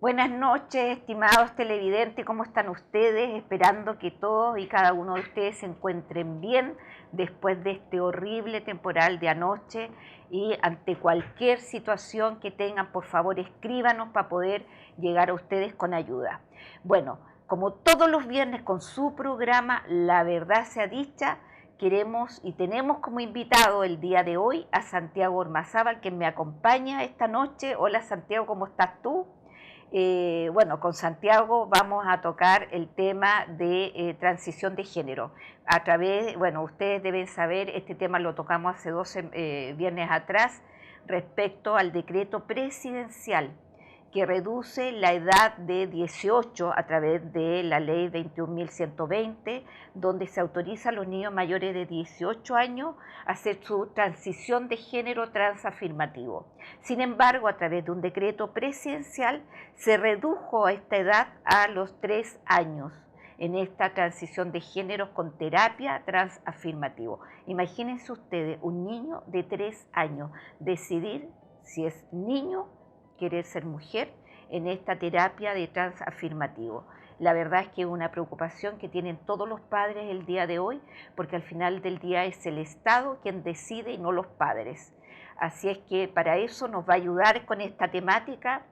Buenas noches, estimados televidentes, ¿cómo están ustedes? Esperando que todos y cada uno de ustedes se encuentren bien después de este horrible temporal de anoche y ante cualquier situación que tengan, por favor, escríbanos para poder llegar a ustedes con ayuda. Bueno, como todos los viernes con su programa La Verdad Sea Dicha, queremos y tenemos como invitado el día de hoy a Santiago Ormazábal, quien me acompaña esta noche. Hola Santiago, ¿cómo estás tú? Bueno, con Santiago vamos a tocar el tema de transición de género. A través, bueno, ustedes deben saber, este tema lo tocamos hace 12 viernes atrás, respecto al decreto presidencial que reduce la edad de 18 a través de la ley 21.120, donde se autoriza a los niños mayores de 18 años a hacer su transición de género transafirmativo. Sin embargo, a través de un decreto presidencial se redujo esta edad a los 3 años en esta transición de género con terapia transafirmativo. Imagínense ustedes, un niño de 3 años decidir si es niño, querer ser mujer, en esta terapia de transafirmativo. La verdad es que es una preocupación que tienen todos los padres el día de hoy, porque al final del día es el Estado quien decide y no los padres. Así es que para eso nos va a ayudar con esta temática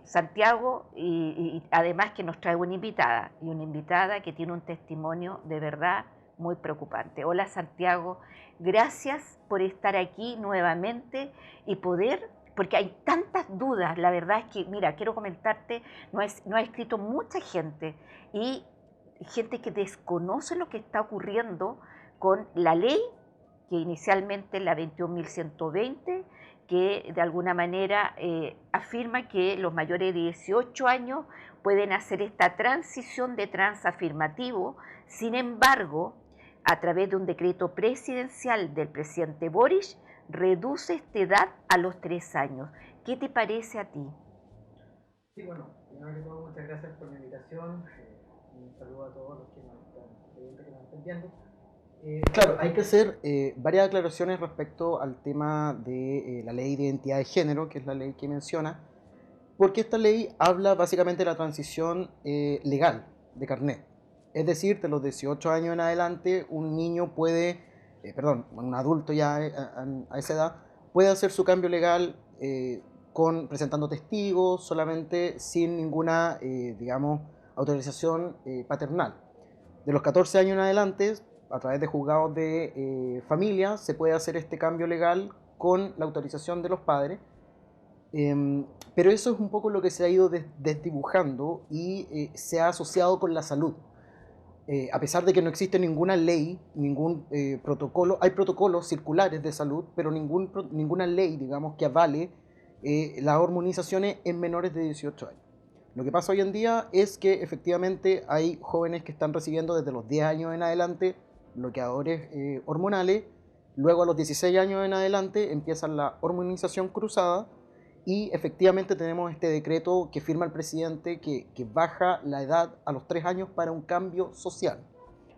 Santiago, y además que nos trae una invitada, y una invitada que tiene un testimonio de verdad muy preocupante. Hola Santiago, gracias por estar aquí nuevamente y poder, porque hay tantas dudas, la verdad es que, mira, quiero comentarte, no ha escrito mucha gente y gente que desconoce lo que está ocurriendo con la ley, que inicialmente la 21.120, que de alguna manera afirma que los mayores de 18 años pueden hacer esta transición de transafirmativo. Sin embargo, a través de un decreto presidencial del presidente Boric, reduce esta edad a los 3 años. ¿Qué te parece a ti? Sí, bueno, primero que todo, muchas gracias por la invitación. Un saludo a todos los que nos están viendo. Claro, hay que hacer varias aclaraciones respecto al tema de la ley de identidad de género, que es la ley que menciona, porque esta ley habla básicamente de la transición legal de carnet. Es decir, de los 18 años en adelante, un niño puede, perdón, un adulto ya a esa edad, puede hacer su cambio legal presentando testigos, solamente sin ninguna, digamos, autorización paternal. De los 14 años en adelante, a través de juzgados de familia, se puede hacer este cambio legal con la autorización de los padres. Pero eso es un poco lo que se ha ido desdibujando y se ha asociado con la salud. A pesar de que no existe ninguna ley, ningún protocolo, hay protocolos circulares de salud, pero ninguna ley, digamos, que avale las hormonizaciones en menores de 18 años. Lo que pasa hoy en día es que efectivamente hay jóvenes que están recibiendo desde los 10 años en adelante bloqueadores hormonales, luego a los 16 años en adelante empieza la hormonización cruzada y efectivamente tenemos este decreto que firma el presidente que baja la edad a los 3 años para un cambio social.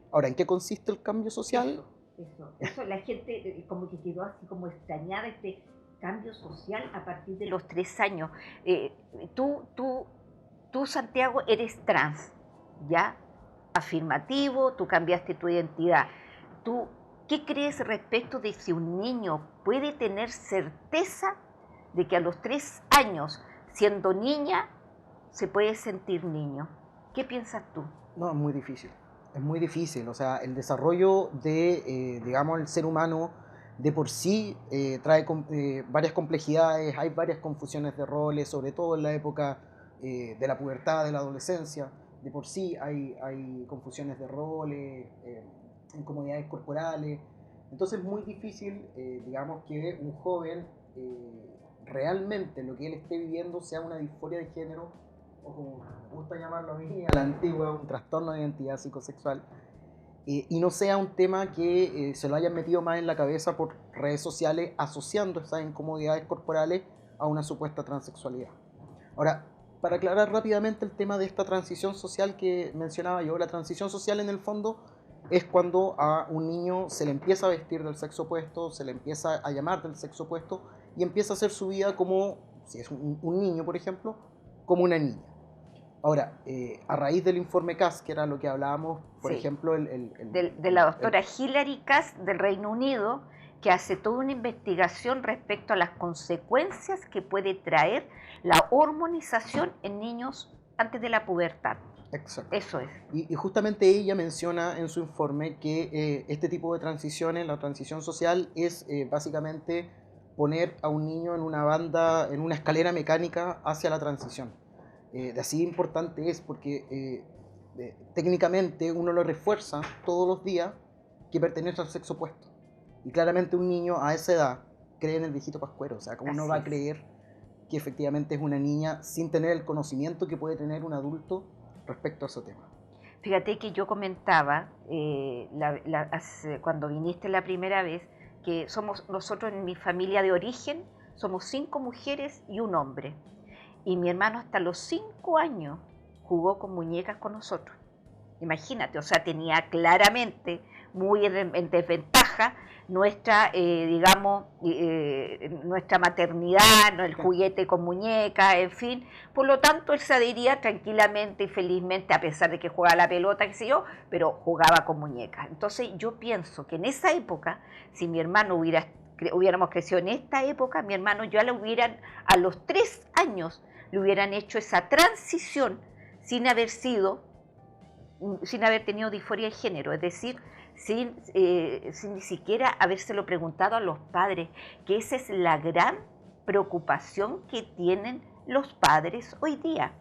Ahora, ¿en qué consiste el cambio social? Eso, la gente como que quedó así como extrañada este cambio social a partir de los 3 años. Eh, tú, tú, tú, Santiago, eres trans, ¿ya? Afirmativo, tú cambiaste tu identidad. ¿Tú qué crees respecto de si un niño puede tener certeza de que a los 3 años, siendo niña, se puede sentir niño? ¿Qué piensas tú? No, es muy difícil. Es muy difícil. O sea, el desarrollo de, digamos, el ser humano de por sí trae varias complejidades, hay varias confusiones de roles, sobre todo en la época de la pubertad, de la adolescencia. De por sí hay confusiones de roles, incomodidades corporales. Entonces es muy difícil, digamos, que un joven realmente lo que él esté viviendo sea una disforia de género o como me gusta llamarlo a mí, a la antigua, un trastorno de identidad psicosexual, y no sea un tema que se lo hayan metido más en la cabeza por redes sociales asociando esas incomodidades corporales a una supuesta transexualidad. Ahora, para aclarar rápidamente el tema de esta transición social que mencionaba yo, la transición social en el fondo es cuando a un niño se le empieza a vestir del sexo opuesto, se le empieza a llamar del sexo opuesto y empieza a hacer su vida como, si es un niño por ejemplo, como una niña. Ahora, a raíz del informe Cass, que era lo que hablábamos, por Sí, ejemplo, de la doctora Hilary Cass del Reino Unido, que hace toda una investigación respecto a las consecuencias que puede traer la hormonización en niños antes de la pubertad. Exacto. Eso es. Y justamente ella menciona en su informe que este tipo de transiciones, la transición social, es básicamente poner a un niño en una banda, en una escalera mecánica hacia la transición. De así importante es porque técnicamente uno lo refuerza todos los días que pertenece al sexo opuesto. Y claramente un niño a esa edad cree en el viejito pascuero. O sea, ¿cómo no va a creer que efectivamente es una niña sin tener el conocimiento que puede tener un adulto respecto a ese tema? Fíjate que yo comentaba cuando viniste la primera vez que somos nosotros en mi familia de origen, somos 5 mujeres y un hombre. Y mi hermano hasta los 5 años jugó con muñecas con nosotros. Imagínate, o sea, tenía claramente muy en desventaja nuestra, digamos, nuestra maternidad, ¿no? El juguete con muñeca, en fin. Por lo tanto, él se adhería tranquilamente y felizmente, a pesar de que jugaba la pelota, qué sé yo, pero jugaba con muñecas. Entonces, yo pienso que en esa época, si mi hermano hubiéramos crecido en esta época, mi hermano ya le hubieran, a los 3 años, le hubieran hecho esa transición sin haber tenido disforia de género, es decir, sin ni siquiera habérselo preguntado a los padres, que esa es la gran preocupación que tienen los padres hoy día,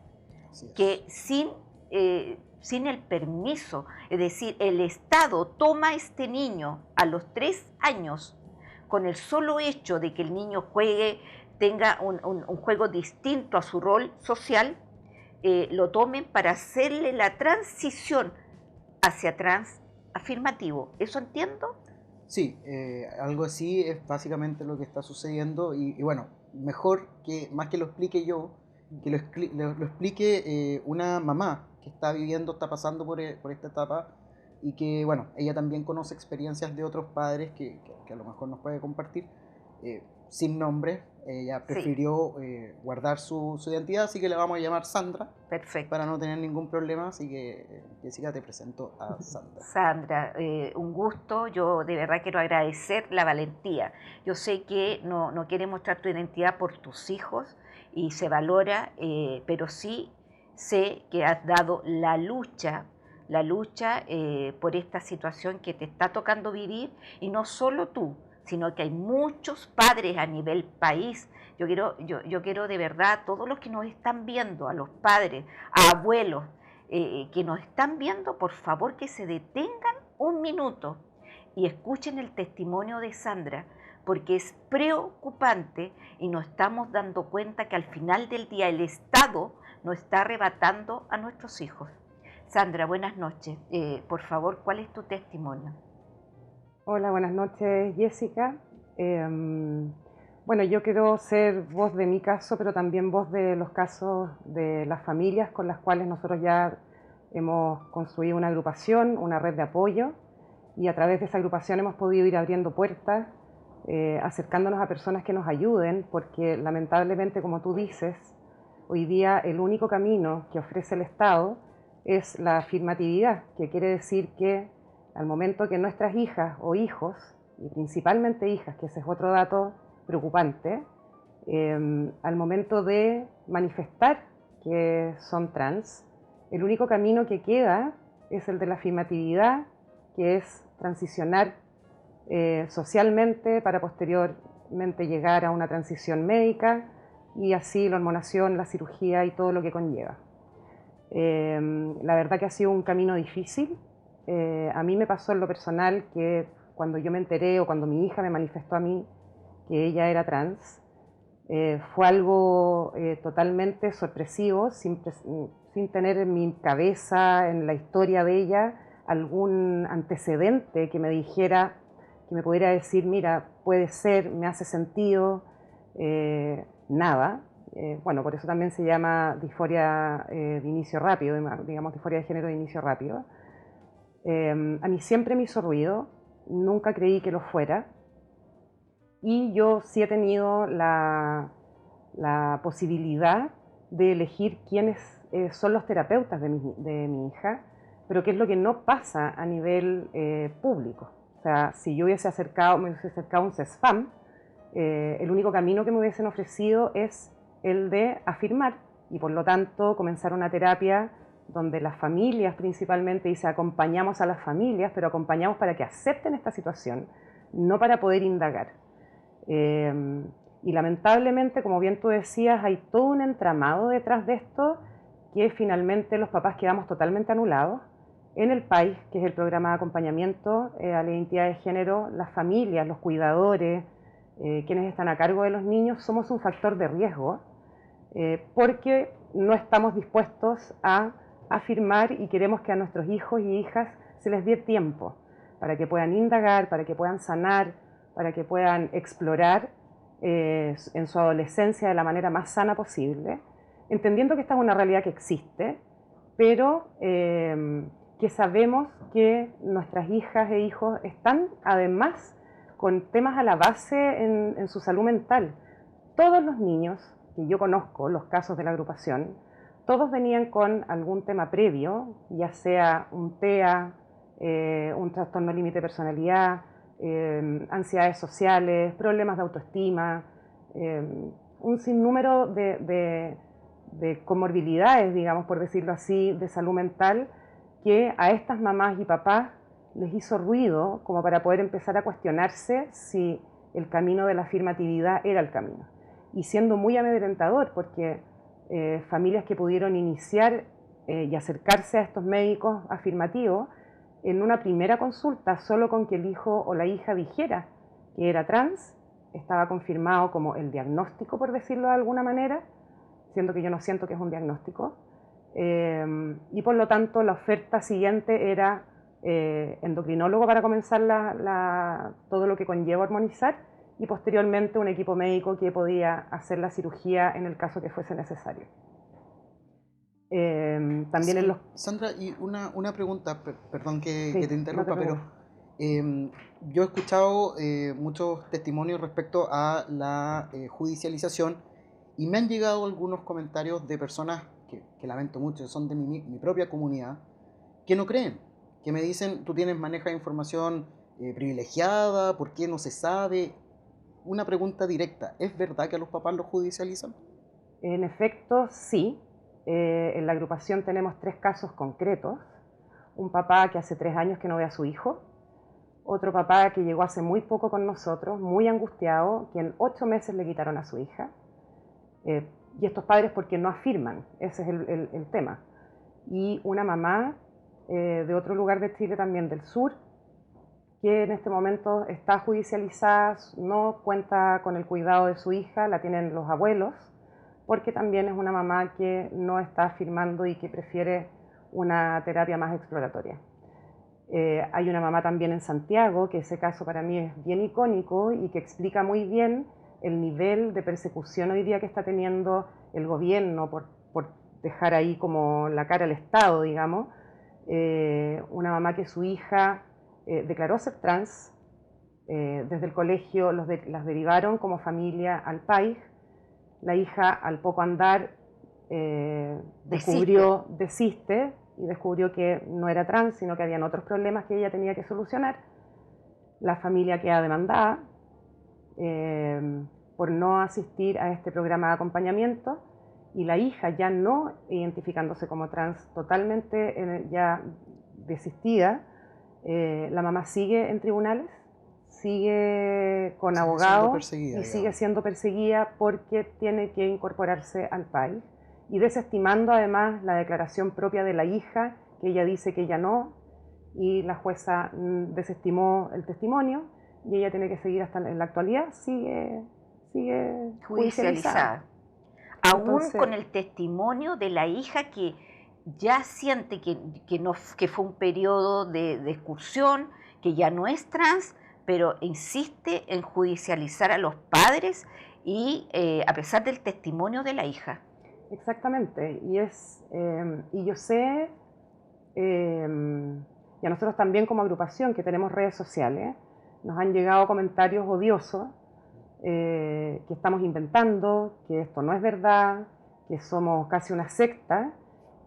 que sin el permiso, es decir, el Estado toma a este niño a los 3 años con el solo hecho de que el niño juegue, tenga un juego distinto a su rol social, lo tomen para hacerle la transición hacia trans afirmativo. ¿Eso entiendo? Sí, algo así es básicamente lo que está sucediendo y bueno, mejor que, más que lo explique yo, que lo explique una mamá que está viviendo, está pasando por esta etapa y que bueno, ella también conoce experiencias de otros padres que a lo mejor nos puede compartir sin nombre. Ella Sí, prefirió guardar su identidad, así que le vamos a llamar Sandra para perfecto. no tener ningún problema, así que Jessica, te presento a Sandra. Sandra, un gusto. Yo de verdad quiero agradecer la valentía. Yo sé que no quieres mostrar tu identidad por tus hijos y se valora, pero sí sé que has dado la lucha por esta situación que te está tocando vivir y no solo tú, sino que hay muchos padres a nivel país. Yo quiero de verdad a todos los que nos están viendo, a los padres, a abuelos, que nos están viendo, por favor que se detengan un minuto y escuchen el testimonio de Sandra, porque es preocupante y nos estamos dando cuenta que al final del día el Estado nos está arrebatando a nuestros hijos. Sandra, buenas noches. Por favor, ¿cuál es tu testimonio? Hola, buenas noches, Jessica. Bueno, yo quiero ser voz de mi caso, pero también voz de los casos de las familias con las cuales nosotros ya hemos construido una agrupación, una red de apoyo, y a través de esa agrupación hemos podido ir abriendo puertas, acercándonos a personas que nos ayuden, porque lamentablemente, como tú dices, hoy día el único camino que ofrece el Estado es la afirmatividad, que quiere decir que al momento que nuestras hijas o hijos, y principalmente hijas, que ese es otro dato preocupante, al momento de manifestar que son trans, el único camino que queda es el de la afirmatividad, que es transicionar socialmente para posteriormente llegar a una transición médica y así la hormonación, la cirugía y todo lo que conlleva. La verdad que ha sido un camino difícil. A mí me pasó en lo personal que cuando yo me enteré o cuando mi hija me manifestó a mí que ella era trans, fue algo totalmente sorpresivo, sin tener en mi cabeza, en la historia de ella, algún antecedente que me dijera, que me pudiera decir, mira, puede ser, me hace sentido, nada. Bueno, por eso también se llama disforia de inicio rápido, digamos disforia de género de inicio rápido. A mí siempre me hizo ruido, nunca creí que lo fuera, y yo sí he tenido la posibilidad de elegir quiénes son los terapeutas de mi hija, pero qué es lo que no pasa a nivel público. O sea, si yo me hubiese acercado a un CESFAM, el único camino que me hubiesen ofrecido es el de afirmar y por lo tanto comenzar una terapia donde las familias principalmente, dice, acompañamos a las familias, pero acompañamos para que acepten esta situación, no para poder indagar. Y lamentablemente, como bien tú decías, hay todo un entramado detrás de esto que finalmente los papás quedamos totalmente anulados. En el país, que es el programa de acompañamiento a la identidad de género, las familias, los cuidadores, quienes están a cargo de los niños, somos un factor de riesgo porque no estamos dispuestos a afirmar y queremos que a nuestros hijos y hijas se les dé tiempo para que puedan indagar, para que puedan sanar, para que puedan explorar en su adolescencia de la manera más sana posible, entendiendo que esta es una realidad que existe, pero que sabemos que nuestras hijas e hijos están además con temas a la base en su salud mental. Todos los niños que yo conozco, los casos de la agrupación, todos venían con algún tema previo, ya sea un TEA, un trastorno límite de personalidad, ansiedades sociales, problemas de autoestima, un sinnúmero de comorbilidades, digamos, por decirlo así, de salud mental, que a estas mamás y papás les hizo ruido como para poder empezar a cuestionarse si el camino de la afirmatividad era el camino. Y siendo muy amedrentador, porque familias que pudieron iniciar y acercarse a estos médicos afirmativos, en una primera consulta, solo con que el hijo o la hija dijera que era trans, estaba confirmado como el diagnóstico, por decirlo de alguna manera, siendo que yo no siento que es un diagnóstico, y por lo tanto la oferta siguiente era endocrinólogo para comenzar todo lo que conlleva hormonizar, y posteriormente un equipo médico que podía hacer la cirugía en el caso que fuese necesario. También sí, Sandra, y una pregunta, perdón que te interrumpa, no te pero yo he escuchado muchos testimonios respecto a la judicialización y me han llegado algunos comentarios de personas que lamento mucho, son de mi propia comunidad, que no creen, que me dicen, tú manejas información privilegiada, ¿por qué no se sabe? Una pregunta directa, ¿es verdad que a los papás los judicializan? En efecto, sí. En la agrupación tenemos 3 casos concretos. Un papá que hace 3 años que no ve a su hijo, otro papá que llegó hace muy poco con nosotros, muy angustiado, que en 8 meses le quitaron a su hija. Y estos padres porque no afirman, ese es el tema. Y una mamá de otro lugar de Chile también, del sur, que en este momento está judicializada, no cuenta con el cuidado de su hija, la tienen los abuelos, porque también es una mamá que no está afirmando y que prefiere una terapia más exploratoria. Hay una mamá también en Santiago, que ese caso para mí es bien icónico y que explica muy bien el nivel de persecución hoy día que está teniendo el gobierno por dejar ahí como la cara al Estado, digamos. Una mamá que su hija declaró ser trans, desde el colegio las derivaron como familia al país. La hija al poco andar desiste y descubrió que no era trans, sino que habían otros problemas que ella tenía que solucionar. La familia queda demandada por no asistir a este programa de acompañamiento y la hija, ya no identificándose como trans, totalmente ya desistida, la mamá sigue en tribunales, sigue con abogados y sigue siendo perseguida porque tiene que incorporarse al país y desestimando además la declaración propia de la hija, que ella dice que ella no, y la jueza desestimó el testimonio y ella tiene que seguir hasta en la actualidad, sigue judicializada. Aún con el testimonio de la hija que ya siente que fue un periodo de excursión, que ya no es trans, pero insiste en judicializar a los padres y a pesar del testimonio de la hija. Exactamente, y yo sé, y a nosotros también como agrupación que tenemos redes sociales, nos han llegado comentarios odiosos, que estamos inventando, que esto no es verdad, que somos casi una secta,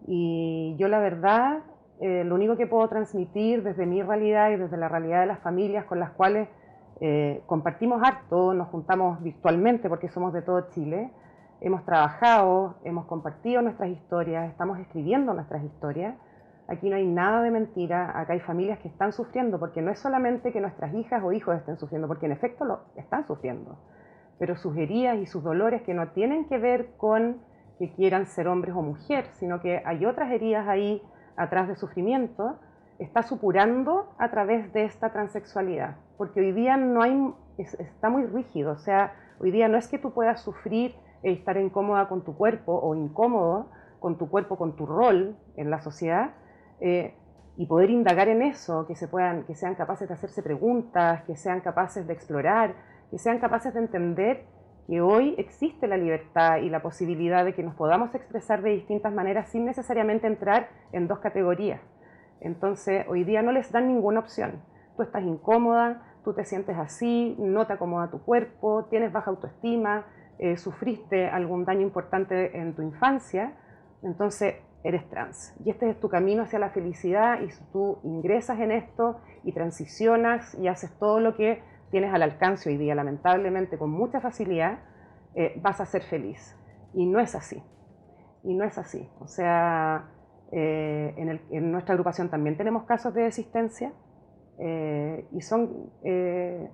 y yo la verdad, lo único que puedo transmitir desde mi realidad y desde la realidad de las familias con las cuales compartimos harto, nos juntamos virtualmente porque somos de todo Chile, hemos trabajado, hemos compartido nuestras historias, estamos escribiendo nuestras historias. Aquí no hay nada de mentira, acá hay familias que están sufriendo, porque no es solamente que nuestras hijas o hijos estén sufriendo, porque en efecto lo están sufriendo, pero sus heridas y sus dolores que no tienen que ver con que quieran ser hombres o mujeres, sino que hay otras heridas ahí atrás de sufrimiento, está supurando a través de esta transexualidad, porque hoy día no hay, está muy rígido, o sea, hoy día no es que tú puedas sufrir e estar incómoda con tu cuerpo o incómodo con tu cuerpo, con tu rol en la sociedad, y poder indagar en eso, que sean capaces de hacerse preguntas, que sean capaces de explorar, que sean capaces de entender que hoy existe la libertad y la posibilidad de que nos podamos expresar de distintas maneras sin necesariamente entrar en dos categorías. Entonces, hoy día no les dan ninguna opción. Tú estás incómoda, tú te sientes así, no te acomoda tu cuerpo, tienes baja autoestima, sufriste algún daño importante en tu infancia, entonces eres trans. Y este es tu camino hacia la felicidad, y si tú ingresas en esto y transicionas y haces todo lo que tienes al alcance hoy día, lamentablemente con mucha facilidad, vas a ser feliz. Y no es así. Y no es así. O sea, en nuestra agrupación también tenemos casos de desistencia, y son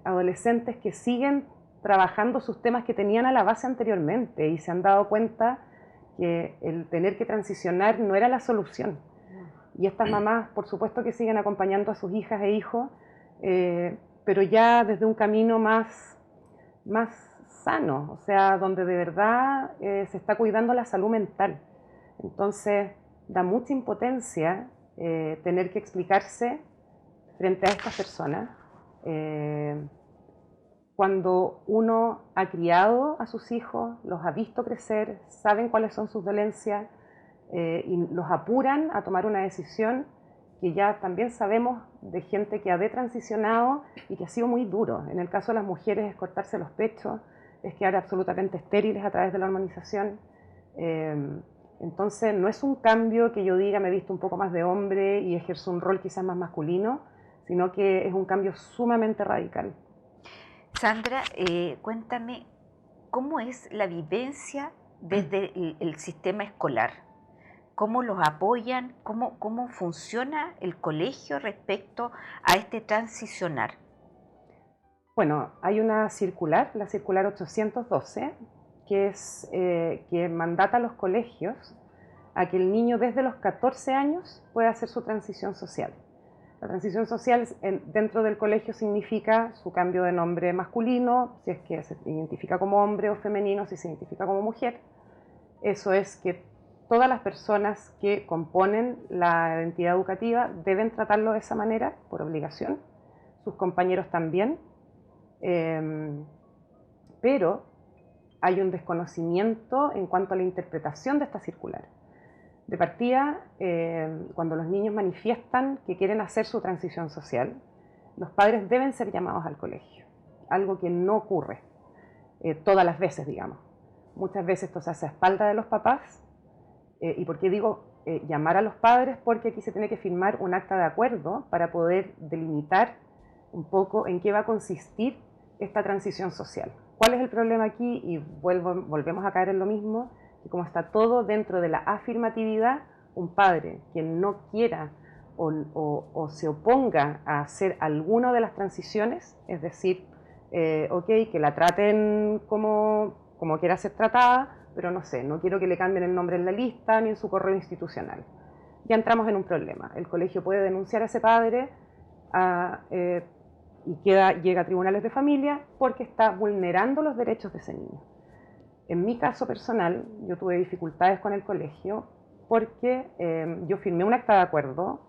adolescentes que siguen trabajando sus temas que tenían a la base anteriormente y se han dado cuenta que el tener que transicionar no era la solución. Y estas mamás, por supuesto que siguen acompañando a sus hijas e hijos, pero ya desde un camino más sano, o sea, donde de verdad se está cuidando la salud mental. Entonces, da mucha impotencia tener que explicarse frente a estas personas. Cuando uno ha criado a sus hijos, los ha visto crecer, saben cuáles son sus dolencias, y los apuran a tomar una decisión que ya también sabemos de gente que ha detransicionado y que ha sido muy duro. En el caso de las mujeres es cortarse los pechos, es quedar absolutamente estériles a través de la hormonización. Entonces no es un cambio que yo diga me he visto un poco más de hombre y ejerzo un rol quizás más masculino, sino que es un cambio sumamente radical. Sandra, cuéntame, ¿cómo es la vivencia desde el sistema escolar? ¿Cómo los apoyan? ¿Cómo funciona el colegio respecto a este transicionar? Bueno, hay una circular, la circular 812, que mandata a los colegios a que el niño desde los 14 años pueda hacer su transición social. La transición social dentro del colegio significa su cambio de nombre masculino, si es que se identifica como hombre, o femenino, si se identifica como mujer. Eso es que todas las personas que componen la identidad educativa deben tratarlo de esa manera, por obligación, sus compañeros también, pero hay un desconocimiento en cuanto a la interpretación de esta circular. De partida, cuando los niños manifiestan que quieren hacer su transición social, los padres deben ser llamados al colegio, algo que no ocurre todas las veces, digamos. Muchas veces esto se hace a espaldas de los papás. ¿Y por qué digo llamar a los padres? Porque aquí se tiene que firmar un acta de acuerdo para poder delimitar un poco en qué va a consistir esta transición social. ¿Cuál es el problema aquí? Y volvemos a caer en lo mismo, que como está todo dentro de la afirmatividad, un padre que no quiera o se oponga a hacer alguna de las transiciones, es decir, ok, que la traten como quiera ser tratada, pero no sé, no quiero que le cambien el nombre en la lista ni en su correo institucional. Ya entramos en un problema. El colegio puede denunciar a ese padre y llega a tribunales de familia porque está vulnerando los derechos de ese niño. En mi caso personal, yo tuve dificultades con el colegio porque yo firmé un acta de acuerdo,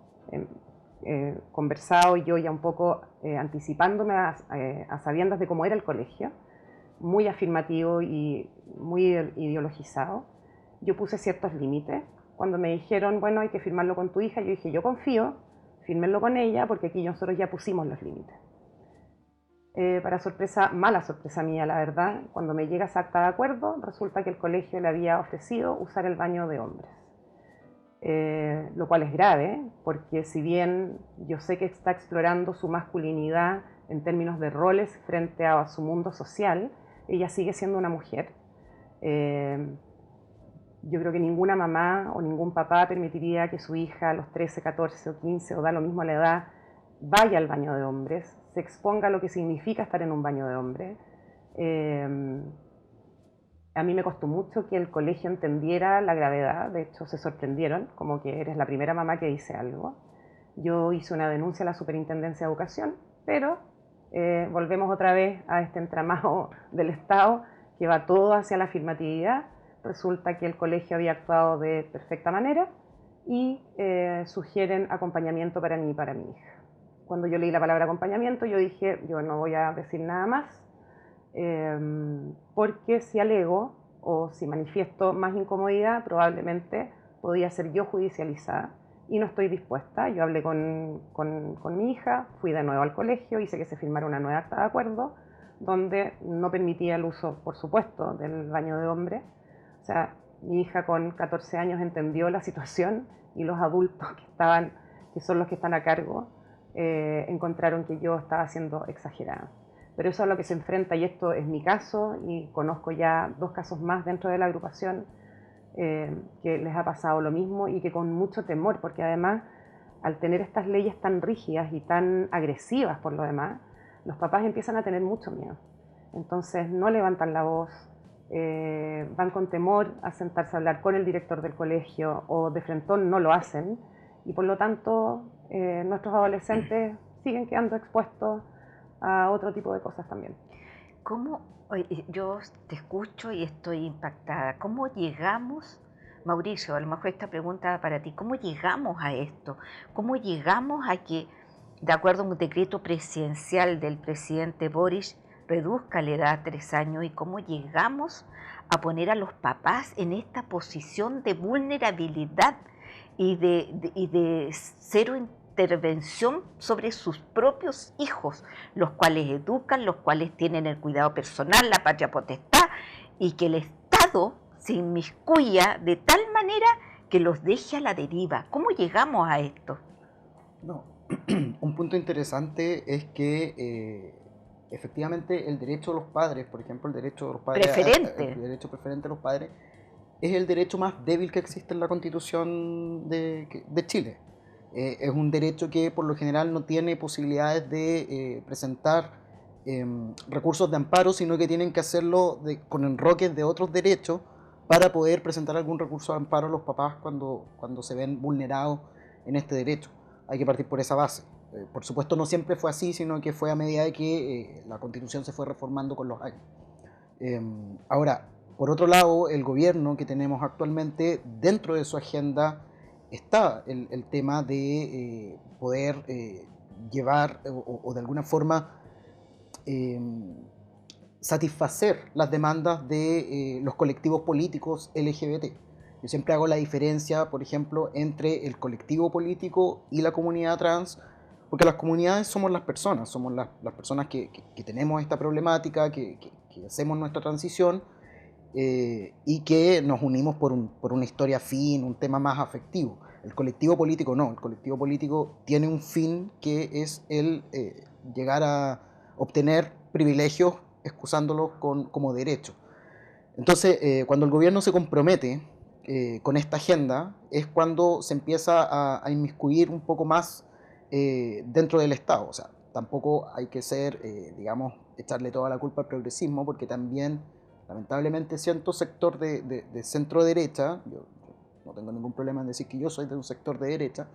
conversado yo ya un poco anticipándome a sabiendas de cómo era el colegio, muy afirmativo y muy ideologizado. Yo puse ciertos límites. Cuando me dijeron, bueno, hay que firmarlo con tu hija, yo dije, yo confío, fírmenlo con ella, porque aquí nosotros ya pusimos los límites. Para sorpresa, mala sorpresa mía, la verdad, cuando me llega esa acta de acuerdo, resulta que el colegio le había ofrecido usar el baño de hombres. Lo cual es grave, porque si bien yo sé que está explorando su masculinidad en términos de roles frente a su mundo social, ella sigue siendo una mujer. Yo creo que ninguna mamá o ningún papá permitiría que su hija a los 13, 14 o 15, o da lo mismo la edad, vaya al baño de hombres, se exponga a lo que significa estar en un baño de hombres. A mí me costó mucho que el colegio entendiera la gravedad, de hecho se sorprendieron, como que eres la primera mamá que dice algo. Yo hice una denuncia a la Superintendencia de Educación, pero volvemos otra vez a este entramado del Estado que va todo hacia la afirmatividad. Resulta que el colegio había actuado de perfecta manera y sugieren acompañamiento para mí y para mi hija. Cuando yo leí la palabra acompañamiento, yo dije, yo no voy a decir nada más, porque si alego o si manifiesto más incomodidad, probablemente podría ser yo judicializada y no estoy dispuesta. Yo hablé con mi hija, fui de nuevo al colegio, hice que se firmara una nueva acta de acuerdo donde no permitía el uso, por supuesto, del baño de hombre. O sea, mi hija con 14 años entendió la situación y los adultos que son los que están a cargo, encontraron que yo estaba siendo exagerada. Pero eso es a lo que se enfrenta, y esto es mi caso, y conozco ya 2 casos más dentro de la agrupación que les ha pasado lo mismo y que con mucho temor, porque además al tener estas leyes tan rígidas y tan agresivas por lo demás, los papás empiezan a tener mucho miedo. Entonces no levantan la voz, van con temor a sentarse a hablar con el director del colegio, o de frentón no lo hacen, y por lo tanto nuestros adolescentes siguen quedando expuestos a otro tipo de cosas también. Yo te escucho y estoy impactada. ¿Cómo llegamos, Mauricio, a lo mejor esta pregunta para ti, cómo llegamos a esto? ¿Cómo llegamos a que, de acuerdo a un decreto presidencial del presidente Boric, reduzca la edad a 3 años, y cómo llegamos a poner a los papás en esta posición de vulnerabilidad y de cero intervención sobre sus propios hijos, los cuales educan, los cuales tienen el cuidado personal, la patria potestad, y que el Estado se inmiscuya de tal manera que los deje a la deriva? ¿Cómo llegamos a esto? No, un punto interesante es que efectivamente el derecho de los padres, por ejemplo, el derecho de los padres, el derecho preferente de los padres, es el derecho más débil que existe en la Constitución de Chile. Es un derecho que por lo general no tiene posibilidades de presentar recursos de amparo, sino que tienen que hacerlo con enroques de otros derechos para poder presentar algún recurso de amparo a los papás cuando se ven vulnerados en este derecho. Hay que partir por esa base. Por supuesto no siempre fue así, sino que fue a medida de que la Constitución se fue reformando con los años. Ahora, por otro lado, el gobierno que tenemos actualmente, dentro de su agenda está el tema de poder llevar o de alguna forma satisfacer las demandas de los colectivos políticos LGBT. Yo siempre hago la diferencia, por ejemplo, entre el colectivo político y la comunidad trans, porque las comunidades somos las personas que tenemos esta problemática, que hacemos nuestra transición, y que nos unimos por una historia afín, un tema más afectivo. El colectivo político no, el colectivo político tiene un fin que es el llegar a obtener privilegios excusándolos como derecho. Entonces, cuando el gobierno se compromete con esta agenda, es cuando se empieza a inmiscuir un poco más dentro del Estado. O sea, tampoco hay que ser, echarle toda la culpa al progresismo, porque también lamentablemente cierto sector de centro derecha, yo no tengo ningún problema en decir que yo soy de un sector de derecha,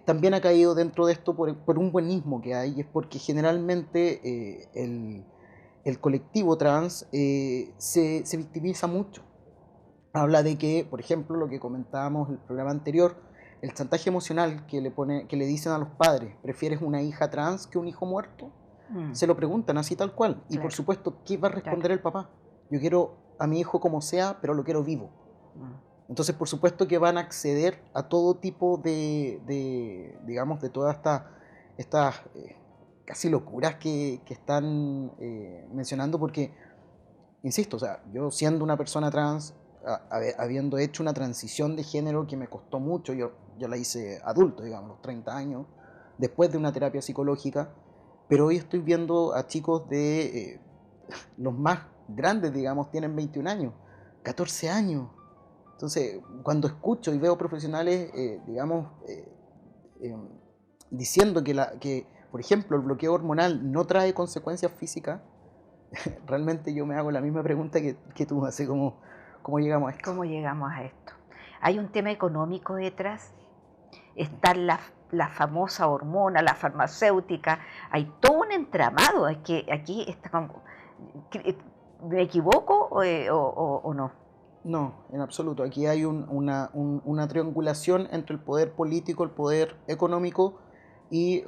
también ha caído dentro de esto por un buenismo que hay, y es porque generalmente el colectivo trans se victimiza mucho. Habla de que, por ejemplo, lo que comentábamos en el programa anterior, el chantaje emocional que le dicen a los padres: ¿prefieres una hija trans que un hijo muerto? Se lo preguntan así tal cual. Claro. Y por supuesto, ¿qué va a responder el papá? Yo quiero a mi hijo como sea, pero lo quiero vivo. Entonces, por supuesto que van a acceder a todo tipo de todas estas casi locuras que están mencionando, porque, insisto, o sea, yo siendo una persona trans, habiendo hecho una transición de género que me costó mucho, yo la hice adulto, digamos, a los 30 años, después de una terapia psicológica, pero hoy estoy viendo a chicos de los más grandes, digamos, tienen 21 años, 14 años. Entonces, cuando escucho y veo profesionales, digamos, eh, diciendo que, por ejemplo, el bloqueo hormonal no trae consecuencias físicas, realmente yo me hago la misma pregunta que tú, así como, ¿cómo llegamos a esto? ¿Cómo llegamos a esto? Hay un tema económico detrás, está la famosa hormona, la farmacéutica, hay todo un entramado, es que aquí está como, ¿me equivoco o no? No, en absoluto. Aquí hay una triangulación entre el poder político, el poder económico y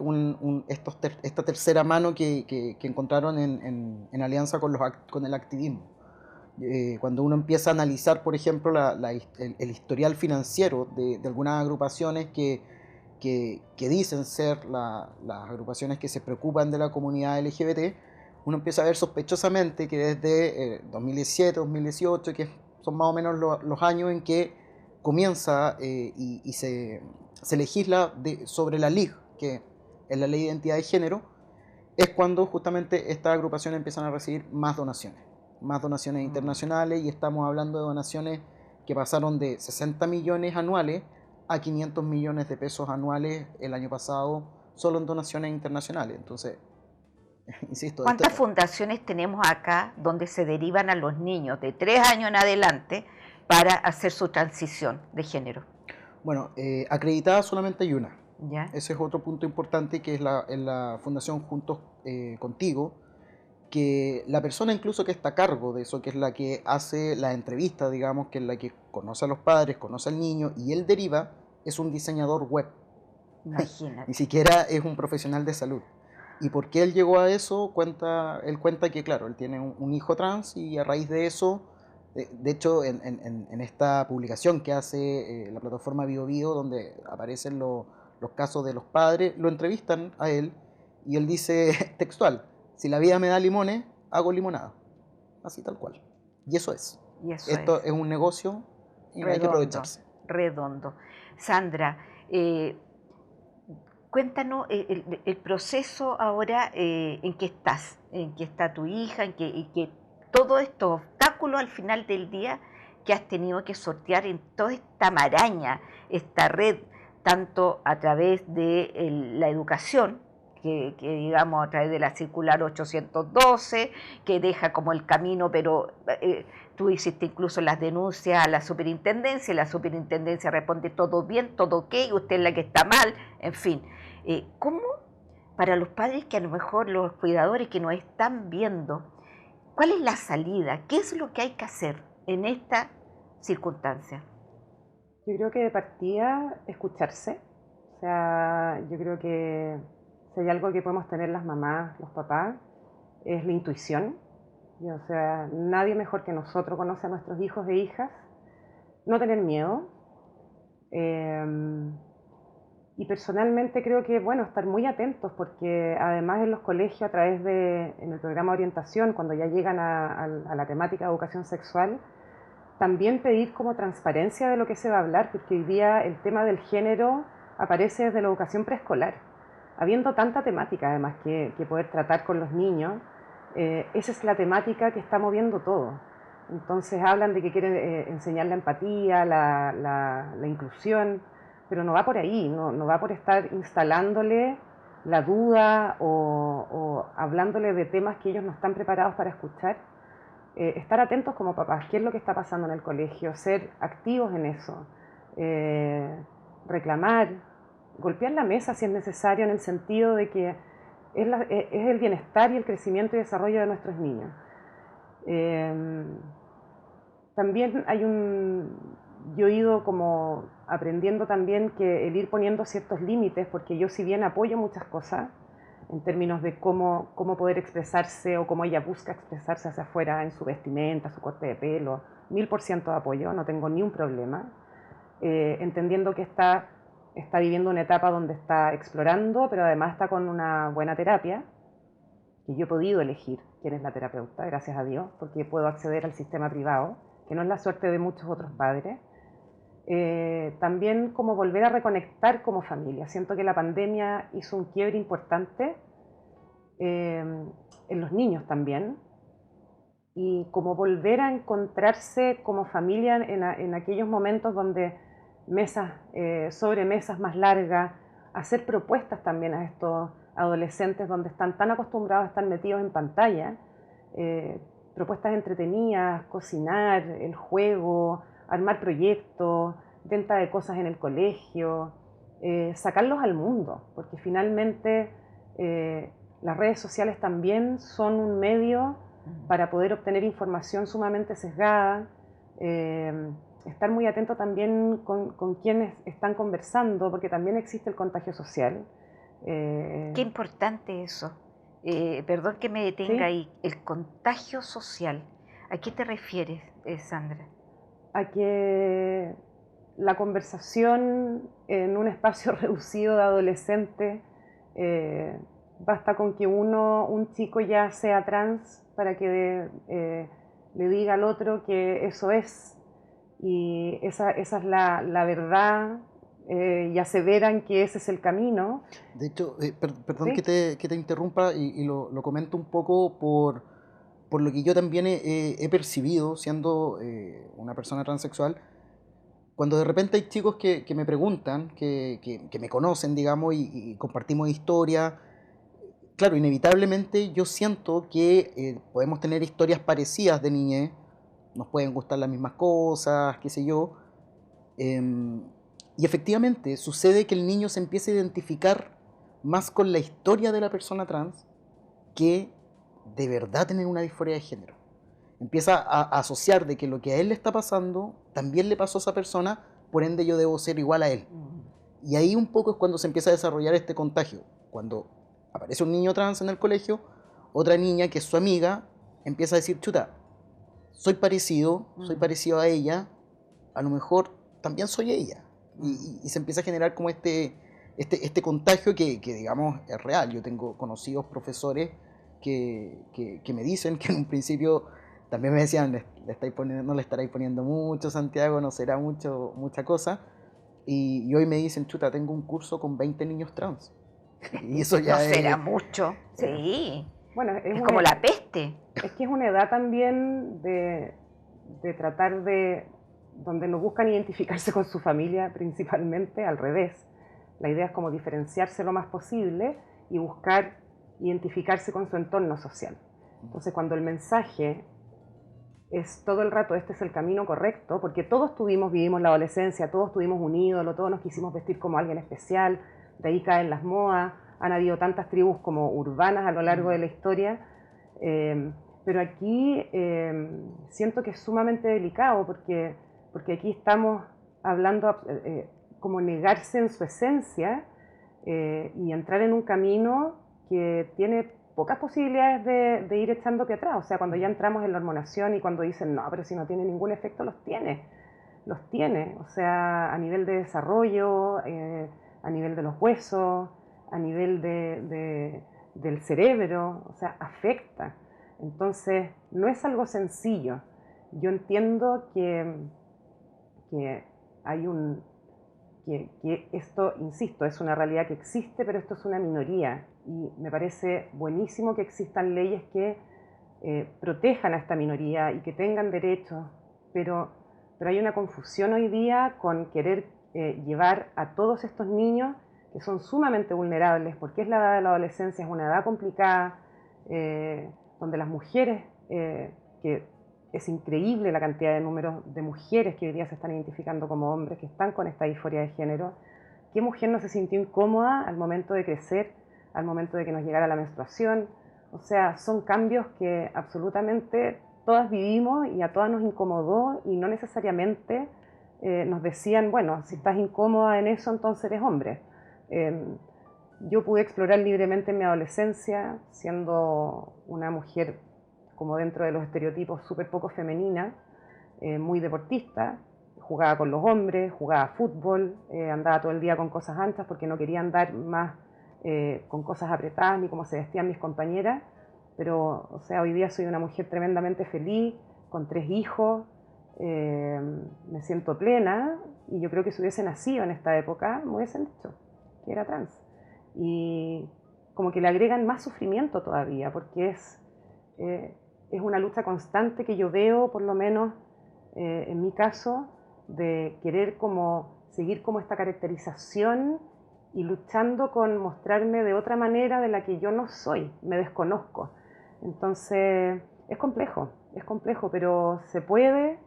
esta tercera mano que encontraron en alianza con el activismo. Cuando uno empieza a analizar, por ejemplo, el historial financiero de algunas agrupaciones que dicen ser las agrupaciones que se preocupan de la comunidad LGBT, uno empieza a ver sospechosamente que desde 2017, 2018, que son más o menos los años en que comienza y se legisla sobre la LIG, que es la Ley de Identidad de Género, es cuando justamente estas agrupaciones empiezan a recibir más donaciones internacionales, y estamos hablando de donaciones que pasaron de 60 millones anuales a 500 millones de pesos anuales el año pasado, solo en donaciones internacionales. Entonces, insisto, ¿Cuántas fundaciones tenemos acá donde se derivan a los niños de 3 años en adelante para hacer su transición de género? bueno, acreditada solamente hay una. ¿Ya? Ese es otro punto importante, que es la Fundación Juntos Contigo, que la persona incluso que está a cargo de eso, que es la que hace la entrevista, digamos, que es la que conoce a los padres, conoce al niño y él deriva, es un diseñador web. Ni Imagínate. siquiera es un profesional de salud. ¿Y por qué él llegó a eso? Él cuenta que, claro, él tiene un hijo trans, y a raíz de eso, de hecho, en esta publicación que hace la plataforma BioBio, donde aparecen los casos de los padres, lo entrevistan a él y él dice textual: si la vida me da limones, hago limonada. Así tal cual. Y eso es. Y eso Esto es es un negocio y hay que redondo, aprovecharse. redondo. Sandra, cuéntanos el proceso ahora en que estás, en que está tu hija, en que todos estos obstáculos al final del día que has tenido que sortear en toda esta maraña, esta red, tanto a través de la educación, que digamos a través de la circular 812, que deja como el camino, pero tú hiciste incluso las denuncias a la superintendencia responde todo bien, todo ok, usted es la que está mal, en fin. ¿Cómo para los padres que a lo mejor los cuidadores que nos están viendo, cuál es la salida? ¿Qué es lo que hay que hacer en esta circunstancia? Yo creo que de partida escucharse. O sea, yo creo que si hay algo que podemos tener las mamás, los papás, es la intuición. Y, o sea, nadie mejor que nosotros conoce a nuestros hijos e hijas. No tener miedo. Eh, y personalmente creo que, bueno, estar muy atentos, porque además en los colegios, a través en el programa de orientación, cuando ya llegan a la temática de educación sexual, también pedir como transparencia de lo que se va a hablar, porque hoy día el tema del género aparece desde la educación preescolar. Habiendo tanta temática además que poder tratar con los niños, esa es la temática que está moviendo todo. Entonces hablan de que quieren enseñar la empatía, la inclusión, pero no va por ahí, no va por estar instalándole la duda o hablándole de temas que ellos no están preparados para escuchar. Estar atentos como papás, qué es lo que está pasando en el colegio, ser activos en eso, reclamar, golpear la mesa si es necesario, en el sentido de que es el bienestar y el crecimiento y desarrollo de nuestros niños. Eh, También yo he ido como aprendiendo también que el ir poniendo ciertos límites, porque yo si bien apoyo muchas cosas, en términos de cómo poder expresarse o cómo ella busca expresarse hacia afuera en su vestimenta, su corte de pelo, 1000% de apoyo, no tengo ni un problema, entendiendo que está está viviendo una etapa donde está explorando, pero además está con una buena terapia, que yo he podido elegir quién es la terapeuta, gracias a Dios, porque puedo acceder al sistema privado, que no es la suerte de muchos otros padres. También como volver a reconectar como familia. Siento que la pandemia hizo un quiebre importante en los niños también, y como volver a encontrarse como familia en aquellos momentos donde sobremesas más largas, hacer propuestas también a estos adolescentes donde están tan acostumbrados a estar metidos en pantalla, eh, propuestas entretenidas, cocinar, el juego, armar proyectos, venta de cosas en el colegio, sacarlos al mundo, porque finalmente las redes sociales también son un medio para poder obtener información sumamente sesgada, estar muy atento también con quienes están conversando, porque también existe el contagio social. Qué importante eso. Perdón que me detenga ¿Sí? ahí. El contagio social. ¿A qué te refieres, Sandra? A que la conversación en un espacio reducido de adolescentes, basta con que un chico ya sea trans para que le diga al otro que eso es, y esa es la verdad, y aseveran que ese es el camino. De hecho, perdón ¿Sí? que te interrumpa y lo comento un poco por lo que yo también he percibido siendo una persona transexual. Cuando de repente hay chicos que me preguntan, que me conocen, digamos, y compartimos historia, claro, inevitablemente yo siento que podemos tener historias parecidas de niñez, nos pueden gustar las mismas cosas, qué sé yo, em, y efectivamente sucede que el niño se empieza a identificar más con la historia de la persona trans que de verdad tener una disforia de género. Empieza a asociar de que lo que a él le está pasando también le pasó a esa persona, por ende yo debo ser igual a él. Y ahí un poco es cuando se empieza a desarrollar este contagio. Cuando aparece un niño trans en el colegio, otra niña que es su amiga empieza a decir, chuta, soy parecido a ella, a lo mejor también soy ella. Y se empieza a generar como este contagio que, digamos, es real. Yo tengo conocidos profesores que me dicen que en un principio también me decían, le estáis poniendo, no le estaréis poniendo mucho, Santiago, no será mucha cosa. Y hoy me dicen, chuta, tengo un curso con 20 niños trans. Y eso No ya será es... mucho. eh, Sí. Bueno, Es como la peste. es que es una edad también de tratar de, donde no buscan identificarse con su familia principalmente, al revés. La idea es como diferenciarse lo más posible y buscar identificarse con su entorno social. Entonces, cuando el mensaje es todo el rato, este es el camino correcto, porque vivimos la adolescencia, todos tuvimos un ídolo, todos nos quisimos vestir como alguien especial, de ahí caen las modas, han habido tantas tribus como urbanas a lo largo de la historia, pero aquí siento que es sumamente delicado, porque aquí estamos hablando como negarse en su esencia, y entrar en un camino que tiene pocas posibilidades de ir echando pie atrás. O sea, cuando ya entramos en la hormonación y cuando dicen, no, pero si no tiene ningún efecto, los tiene. Los tiene. O sea, a nivel de desarrollo, a nivel de los huesos, a nivel del cerebro, o sea, afecta. Entonces, no es algo sencillo. Yo entiendo que hay que esto, insisto, es una realidad que existe, pero esto es una minoría. Y me parece buenísimo que existan leyes que protejan a esta minoría y que tengan derechos, pero, pero hay una confusión hoy día con querer llevar a todos estos niños que son sumamente vulnerables, porque es la edad de la adolescencia, es una edad complicada, donde las mujeres, que es increíble la cantidad de números de mujeres que hoy día se están identificando como hombres, que están con esta disforia de género. ¿Qué mujer no se sintió incómoda al momento de crecer, al momento de que nos llegara la menstruación? O sea, son cambios que absolutamente todas vivimos y a todas nos incomodó, y no necesariamente nos decían, bueno, si estás incómoda en eso, entonces eres hombre. Eh, yo pude explorar libremente en mi adolescencia, siendo una mujer como dentro de los estereotipos súper poco femenina, muy deportista, jugaba con los hombres, jugaba fútbol, andaba todo el día con cosas anchas porque no quería andar más con cosas apretadas ni como se vestían mis compañeras, pero o sea, hoy día soy una mujer tremendamente feliz, con 3 hijos, me siento plena y yo creo que si hubiese nacido en esta época me hubiesen dicho que era trans. Y como que le agregan más sufrimiento todavía porque es una lucha constante que yo veo, por lo menos en mi caso, de querer como seguir como esta caracterización y luchando con mostrarme de otra manera de la que yo no soy, me desconozco. Entonces es complejo, pero se puede.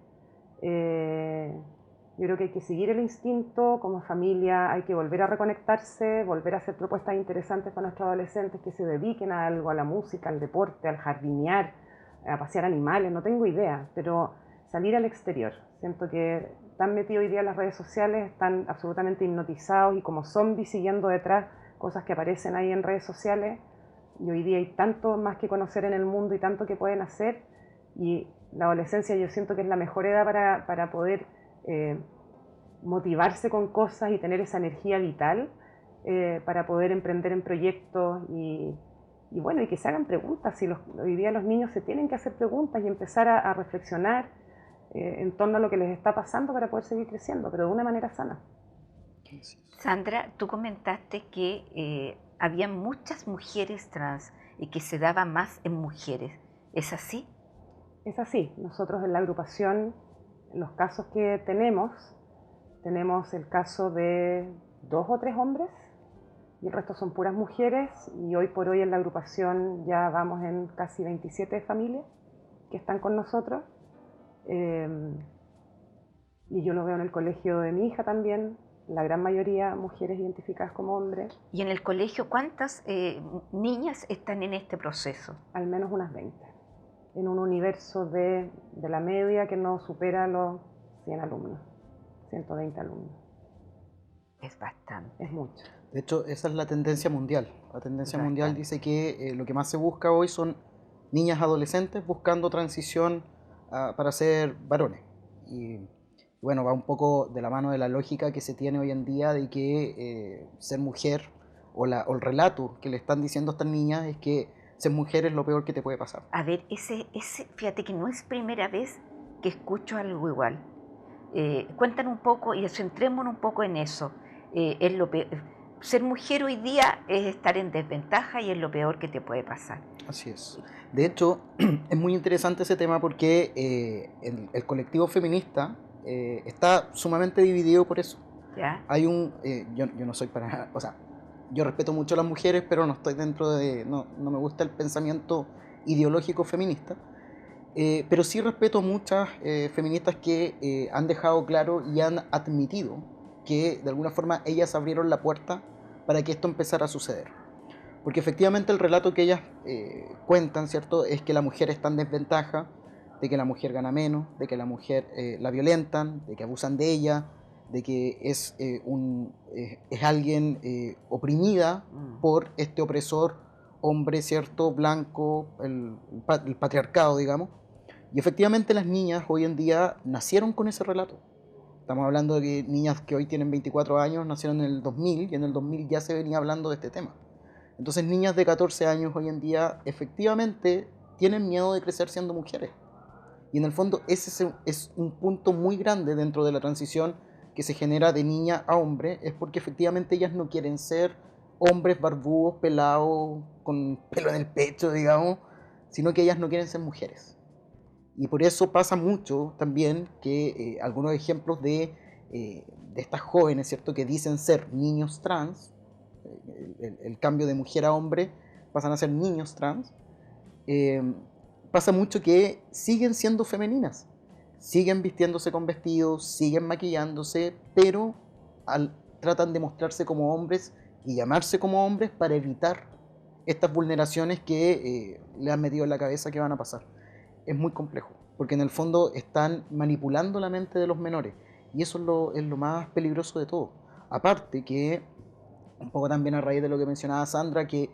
Yo creo que hay que seguir el instinto como familia, hay que volver a reconectarse, volver a hacer propuestas interesantes para nuestros adolescentes que se dediquen a algo, a la música, al deporte, al jardinear, a pasear animales, no tengo idea, pero salir al exterior. Siento que están metidos hoy día en las redes sociales, están absolutamente hipnotizados y como zombies siguiendo detrás cosas que aparecen ahí en redes sociales. Y hoy día hay tanto más que conocer en el mundo y tanto que pueden hacer. Y la adolescencia yo siento que es la mejor edad para poder motivarse con cosas y tener esa energía vital para poder emprender en proyectos y bueno, y que se hagan preguntas. Si hoy día los niños se tienen que hacer preguntas y empezar a reflexionar en torno a lo que les está pasando para poder seguir creciendo, pero de una manera sana. Sandra, tú comentaste que había muchas mujeres trans y que se daba más en mujeres. ¿Es así? Es así. Nosotros en la agrupación, los casos que tenemos el caso de 2 o 3 hombres y el resto son puras mujeres y hoy por hoy en la agrupación ya vamos en casi 27 familias que están con nosotros. Y yo lo veo en el colegio de mi hija también, la gran mayoría mujeres identificadas como hombres. ¿Y en el colegio cuántas niñas están en este proceso? Al menos unas 20, en un universo de la media que no supera los 100 alumnos, 120 alumnos. Es bastante. Es mucho. De hecho, esa es la tendencia mundial. La tendencia mundial dice que lo que más se busca hoy son niñas adolescentes buscando transición para ser varones. Y bueno, va un poco de la mano de la lógica que se tiene hoy en día de que ser mujer o el relato que le están diciendo a estas niñas es que ser mujer es lo peor que te puede pasar. A ver, fíjate que no es primera vez que escucho algo igual. Cuéntanos un poco y centrémonos un poco en eso. Es lo peor. Ser mujer hoy día es estar en desventaja y es lo peor que te puede pasar. Así es. De hecho, es muy interesante ese tema porque el colectivo feminista está sumamente dividido por eso. ¿Ya? Hay yo no soy para, o sea, yo respeto mucho a las mujeres, pero no estoy dentro no me gusta el pensamiento ideológico feminista. Pero sí respeto muchas feministas que han dejado claro y han admitido que de alguna forma ellas abrieron la puerta para que esto empezara a suceder. Porque efectivamente el relato que ellas cuentan, ¿cierto?, es que la mujer está en desventaja, de que la mujer gana menos, de que la mujer la violentan, de que abusan de ella, de que es alguien oprimida por este opresor hombre, ¿cierto?, blanco, el patriarcado, digamos. Y efectivamente las niñas hoy en día nacieron con ese relato. Estamos hablando de que niñas que hoy tienen 24 años nacieron en el 2000 y en el 2000 ya se venía hablando de este tema. Entonces niñas de 14 años hoy en día efectivamente tienen miedo de crecer siendo mujeres. Y en el fondo ese es un punto muy grande dentro de la transición que se genera de niña a hombre, es porque efectivamente ellas no quieren ser hombres barbudos, pelados, con pelo en el pecho, digamos, sino que ellas no quieren ser mujeres. Y por eso pasa mucho también que algunos ejemplos de estas jóvenes, ¿cierto?, que dicen ser niños trans, el cambio de mujer a hombre, pasan a ser niños trans, pasa mucho que siguen siendo femeninas, siguen vistiéndose con vestidos, siguen maquillándose, pero tratan de mostrarse como hombres y llamarse como hombres para evitar estas vulneraciones que le han metido en la cabeza que van a pasar. Es muy complejo, porque en el fondo están manipulando la mente de los menores, y eso es lo más peligroso de todo. Aparte que, un poco también a raíz de lo que mencionaba Sandra, que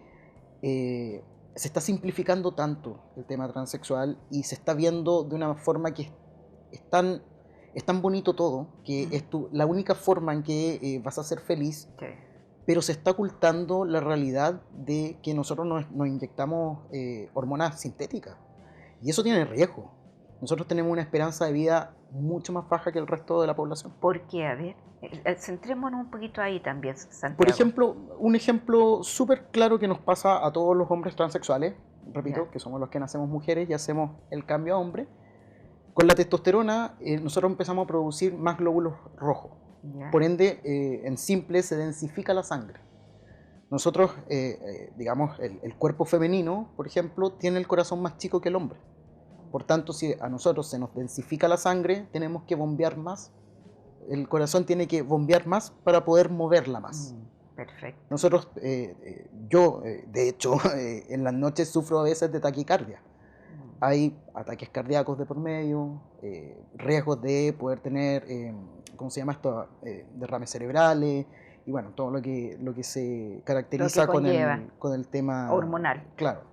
se está simplificando tanto el tema transexual y se está viendo de una forma que es tan es tan bonito todo que es la única forma en que vas a ser feliz, Sí. pero se está ocultando la realidad de que nosotros nos inyectamos hormonas sintéticas y eso tiene riesgo. Nosotros tenemos una esperanza de vida mucho más baja que el resto de la población. ¿Por qué? A ver, centrémonos un poquito ahí también, Por Santiago. ejemplo, un ejemplo súper claro que nos pasa a todos los hombres transexuales, repito, Ya. que somos los que nacemos mujeres y hacemos el cambio a hombre. Con la testosterona nosotros empezamos a producir más glóbulos rojos. Ya. Por ende, en simple se densifica la sangre. Nosotros, digamos, el cuerpo femenino, por ejemplo, tiene el corazón más chico que el hombre. Por tanto, si a nosotros se nos densifica la sangre, tenemos que bombear más. El corazón tiene que bombear más para poder moverla más. Perfecto. Nosotros, yo, de hecho, en las noches sufro a veces de taquicardia. Hay ataques cardíacos de por medio, riesgos de poder tener, ¿cómo se llama esto? Derrames cerebrales y bueno, todo lo que se Lo que caracteriza conlleva con el tema hormonal. claro.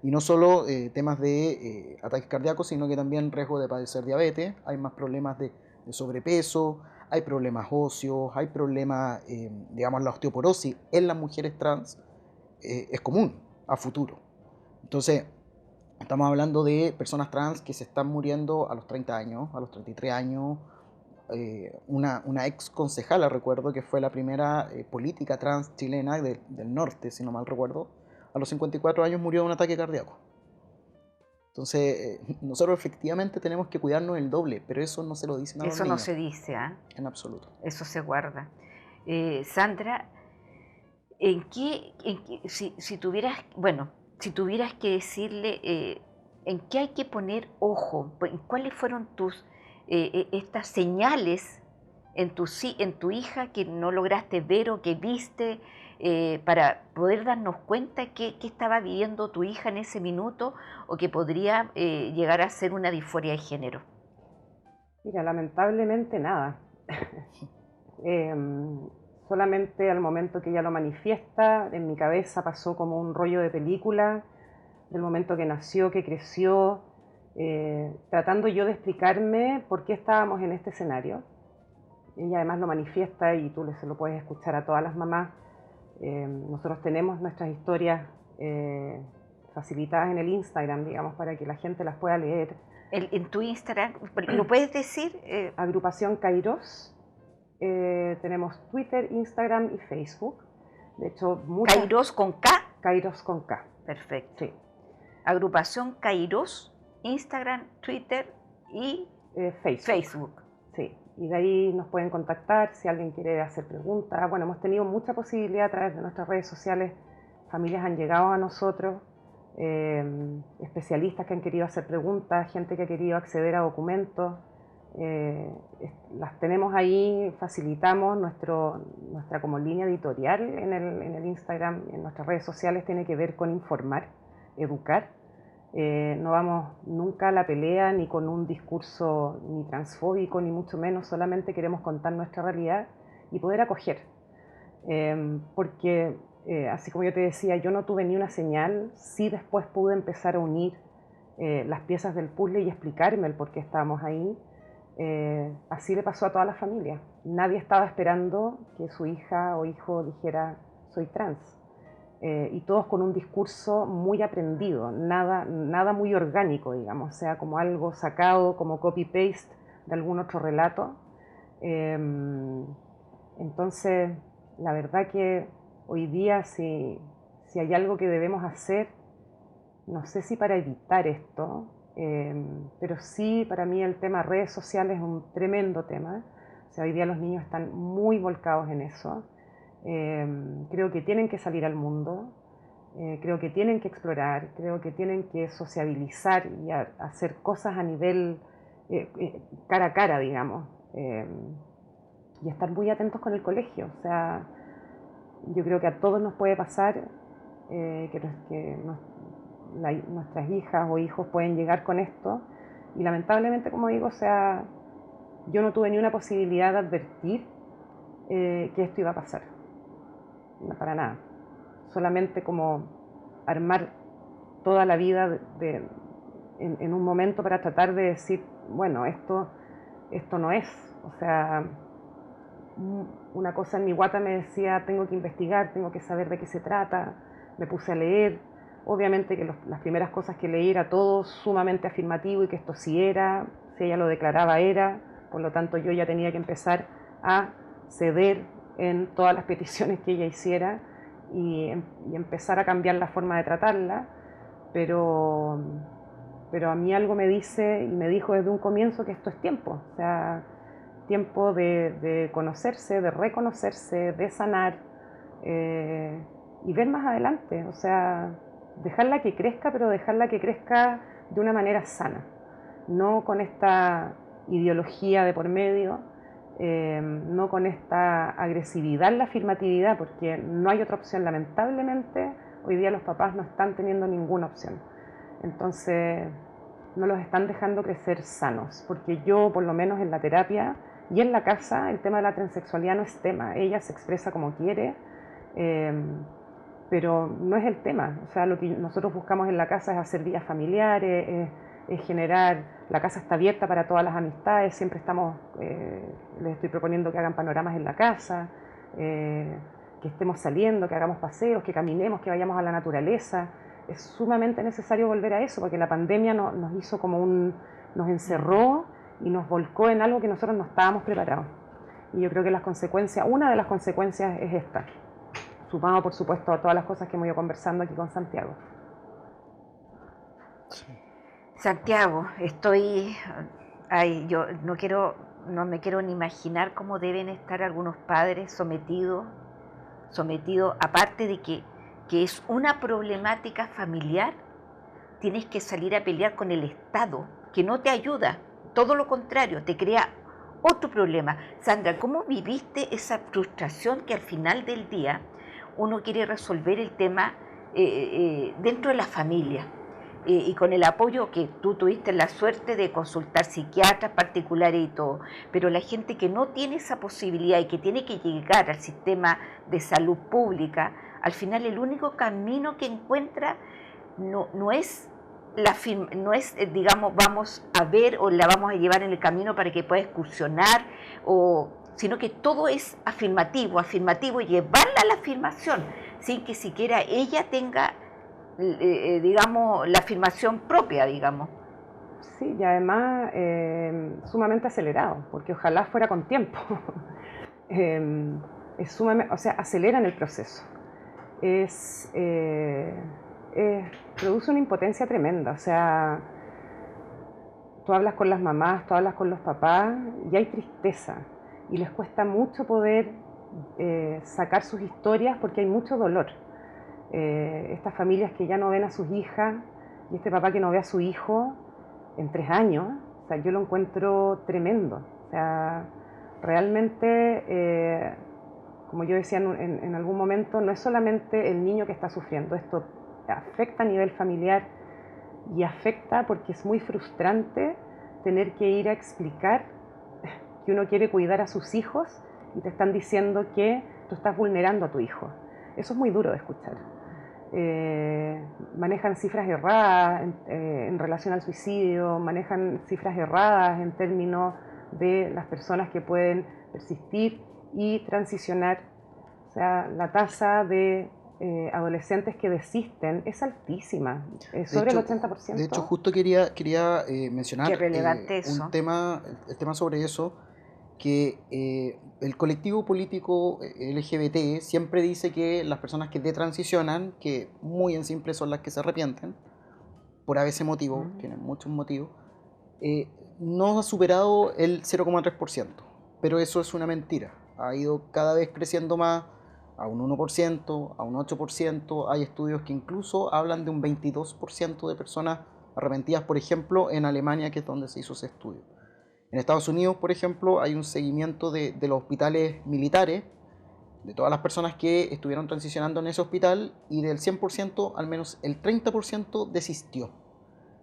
Y no solo temas de ataques cardíacos, sino que también riesgo de padecer diabetes, hay más problemas de sobrepeso, hay problemas óseos, hay problemas, digamos, la osteoporosis en las mujeres trans es común a futuro. Entonces, estamos hablando de personas trans que se están muriendo a los 30 años, a los 33 años. Una ex concejala, recuerdo, que fue la primera política trans chilena del norte, si no mal recuerdo, a los 54 años murió de un ataque cardíaco. Entonces, nosotros efectivamente tenemos que cuidarnos el doble, pero eso no se lo dicen a los Eso no niños. se dice, ¿eh? En absoluto. Eso se guarda. Sandra, si tuvieras, bueno, si tuvieras que decirle, ¿en qué hay que poner ojo? ¿Cuáles fueron estas señales en tu hija que no lograste ver o que viste para poder darnos cuenta qué estaba viviendo tu hija en ese minuto o que podría llegar a ser una disforia de género? Mira, lamentablemente nada. Solamente al momento que ella lo manifiesta, en mi cabeza pasó como un rollo de película, del momento que nació, que creció, tratando yo de explicarme por qué estábamos en este escenario. Ella además lo manifiesta y tú se lo puedes escuchar a todas las mamás. Nosotros tenemos nuestras historias facilitadas en el Instagram, digamos, para que la gente las pueda leer. En tu Instagram, ¿lo puedes decir? Agrupación Kairos. Tenemos Twitter, Instagram y Facebook. De hecho, Kairos con K. Kairos con K. Perfecto. Sí. Agrupación Kairos, Instagram, Twitter y Facebook. Sí. Y de ahí nos pueden contactar si alguien quiere hacer preguntas. Bueno, hemos tenido mucha posibilidad a través de nuestras redes sociales. Familias han llegado a nosotros, especialistas que han querido hacer preguntas, gente que ha querido acceder a documentos. Las tenemos ahí, facilitamos nuestra como línea editorial en el Instagram, en nuestras redes sociales, tiene que ver con informar, educar. No vamos nunca a la pelea ni con un discurso ni transfóbico ni mucho menos, solamente queremos contar nuestra realidad y poder acoger. Porque así como yo te decía, yo no tuve ni una señal, sí después pude empezar a unir las piezas del puzzle y explicarme el por qué estábamos ahí. Así le pasó a toda la familia. Nadie estaba esperando que su hija o hijo dijera soy trans. Y todos con un discurso muy aprendido, nada muy orgánico, digamos, o sea, como algo sacado, como copy-paste de algún otro relato. Entonces, la verdad que hoy día si hay algo que debemos hacer, no sé si para evitar esto, pero sí para mí el tema redes sociales es un tremendo tema. O sea, hoy día los niños están muy volcados en eso. Creo que tienen que salir al mundo, creo que tienen que explorar, creo que tienen que sociabilizar y hacer cosas a nivel cara a cara, digamos, y estar muy atentos con el colegio. O sea, yo creo que a todos nos puede pasar nuestras hijas o hijos pueden llegar con esto y lamentablemente, como digo, o sea, yo no tuve ni una posibilidad de advertir que esto iba a pasar, no, para nada, solamente como armar toda la vida en un momento para tratar de decir, bueno, esto esto no es. O sea, una cosa en mi guata me decía, tengo que investigar, tengo que saber de qué se trata, me puse a leer. Obviamente que las primeras cosas que leí era todo sumamente afirmativo y que esto sí era, si ella lo declaraba era, por lo tanto yo ya tenía que empezar a ceder en todas las peticiones que ella hiciera y empezar a cambiar la forma de tratarla, pero, pero a mí algo me dice y me dijo desde un comienzo que esto es tiempo, o sea, tiempo de conocerse, de reconocerse, de sanar y ver más adelante, o sea, dejarla que crezca, pero dejarla que crezca de una manera sana, no con esta ideología de por medio, no con esta agresividad en la afirmatividad, porque no hay otra opción. Lamentablemente, hoy día los papás no están teniendo ninguna opción. Entonces, no los están dejando crecer sanos, porque yo, por lo menos en la terapia y en la casa, el tema de la transexualidad no es tema. Ella se expresa como quiere, pero no es el tema. O sea, lo que nosotros buscamos en la casa es hacer días familiares, es generar, la casa está abierta para todas las amistades, siempre estamos, les estoy proponiendo que hagan panoramas en la casa, que estemos saliendo, que hagamos paseos, que caminemos, que vayamos a la naturaleza. Es sumamente necesario volver a eso, porque la pandemia nos hizo como nos encerró y nos volcó en algo que nosotros no estábamos preparados. Y yo creo que las consecuencias, una de las consecuencias es esta, sumado por supuesto a todas las cosas que hemos ido conversando aquí con Santiago. Santiago, yo no me quiero ni imaginar cómo deben estar algunos padres sometidos, aparte de que es una problemática familiar, tienes que salir a pelear con el Estado, que no te ayuda, todo lo contrario, te crea otro problema. Sandra, ¿cómo viviste esa frustración que al final del día uno quiere resolver el tema dentro de la familia? Y con el apoyo que tú tuviste la suerte de consultar psiquiatras particulares y todo, pero la gente que no tiene esa posibilidad y que tiene que llegar al sistema de salud pública, al final el único camino que encuentra no es digamos, vamos a ver o la vamos a llevar en el camino para que pueda excursionar, sino que todo es afirmativo, y llevarla a la afirmación, sin que siquiera ella tenga digamos, la afirmación propia, digamos. Sí, y además sumamente acelerado, porque ojalá fuera con tiempo. Es sumamente, o sea, aceleran el proceso. Produce una impotencia tremenda, o sea, tú hablas con las mamás, tú hablas con los papás y hay tristeza y les cuesta mucho poder sacar sus historias porque hay mucho dolor. Estas familias que ya no ven a sus hijas y este papá que no ve a su hijo en 3 años, o sea, yo lo encuentro tremendo. O sea, realmente, como yo decía en algún momento, no es solamente el niño que está sufriendo, esto afecta a nivel familiar y afecta porque es muy frustrante tener que ir a explicar que uno quiere cuidar a sus hijos y te están diciendo que tú estás vulnerando a tu hijo. Eso es muy duro de escuchar. Manejan cifras erradas en relación al suicidio, manejan cifras erradas en términos de las personas que pueden persistir y transicionar. O sea, la tasa de adolescentes que desisten es altísima, sobre el 80%. De hecho, justo quería mencionar el tema sobre eso, que el colectivo político LGBT siempre dice que las personas que detransicionan, que muy en simple son las que se arrepienten, por a veces motivo, tienen muchos motivos, no ha superado el 0,3%, pero eso es una mentira, ha ido cada vez creciendo más, a un 1%, a un 8%, hay estudios que incluso hablan de un 22% de personas arrepentidas, por ejemplo, en Alemania, que es donde se hizo ese estudio. En Estados Unidos, por ejemplo, hay un seguimiento de los hospitales militares, de todas las personas que estuvieron transicionando en ese hospital, y del 100%, al menos el 30% desistió.